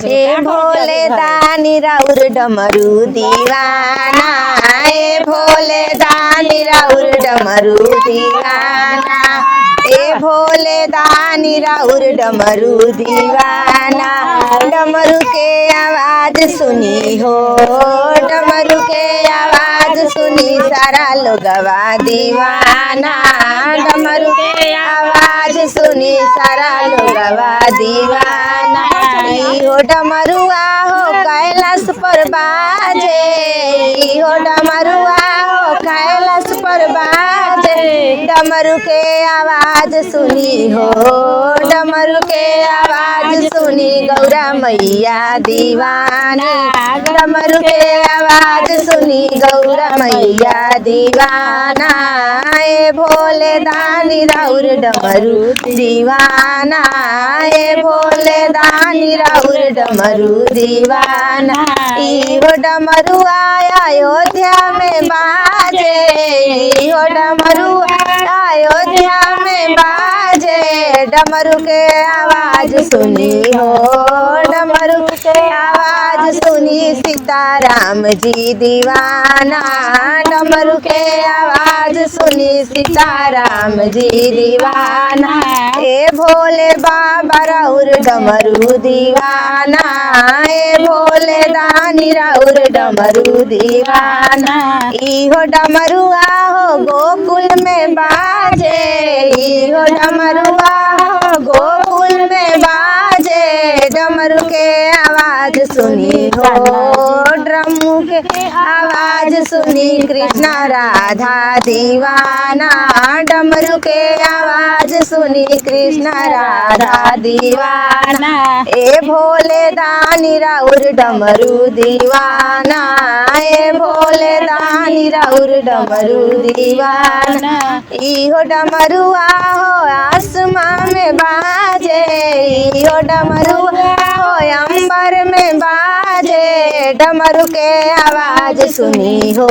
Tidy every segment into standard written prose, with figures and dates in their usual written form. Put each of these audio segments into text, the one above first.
ए भोले दानी राउर डमरू दीवाना, ए भोले दानी राउर डमरू दीवाना, ए भोले दानी राउर डमरू दीवाना। डमरू के आवाज सुनी हो, डमरू के आवाज सुनी सारा लोगवा दीवाना, डमरू के आवाज सुनी सारा लोगवा दीवाना। हो डमरुआ हो कैलाश पर बाजे, हो डमरुआ हो कैलाश पर बाजे। डमरू के आवाज सुनी हो, डमरू के आवाज सुनी गौरा मैया दीवानी, डमरू के आवाज सुनी गौरा मैया दीवाना। ए भोले दानी राउर डमरू दीवाना, ए भोले दानी राउर डमरू दीवाना। इहो डमरुआ अयोध्या में बाजे, इहो डमरुआ अयोध्या में बाजे। डमरू के आवाज सुनी हो, डमरू के आवाज सुनी सीताराम जी दीवाना, डमरू के आवाज सुनी सीताराम जी दीवाना। ए भोले बाबा राउर डमरू दीवाना, ए भोले दानी राउर डमरू दीवाना। इहो डमरुआ हो गोकुल में बाजे, इहो डमरुआ हो गोकुल में बाजे। डमरू के आवाज सुनी हो, ड्रमू के आवाज सुनी कृष्णा राधा दीवाना, डमरू के आवाज सुनी कृष्णा राधा दीवाना। ए भोले दानी राउर डमरू दीवाना, ए भोले दानी राउर डमरू दीवाना। इहो डमरुआ हो आसमां में बाजे, इहो डमरुआ हो अंबर में बाजे। डमरू के आवाज सुनी हो,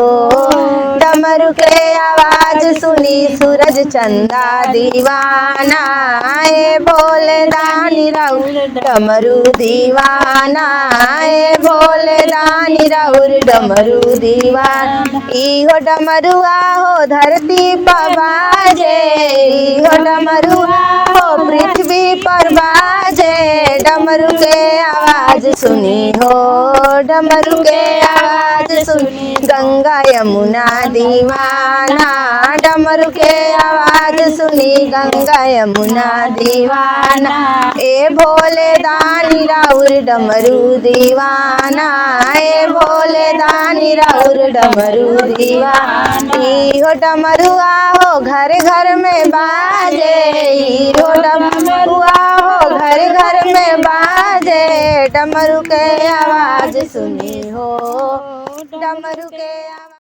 डमरू के आवाज सुनी सूरज चंदा दीवाना। ए भोले दानी राउर डमरू दीवाना, ए भोले दानी राउर डमरू दीवाना। इहो डमरुआ हो धरती पर बाजे, इहो डमरुआ हो पृथ्वी पर बाजे। डमरू के आवाज सुनी हो, डमरू के आवाज सुनी गंगा यमुना दीवाना, डमरू के आवाज सुनी गंगा यमुना दीवाना। ए भोले दानी राउर डमरू दीवाना, ए भोले दानी राउर डमरू दीवाना। इहो डमरुआ हो घर घर में बाजे, इहो डमरुआ हो घर घर में बाजे। डमरू के आवाज सुनी हो, डमरू के आवाज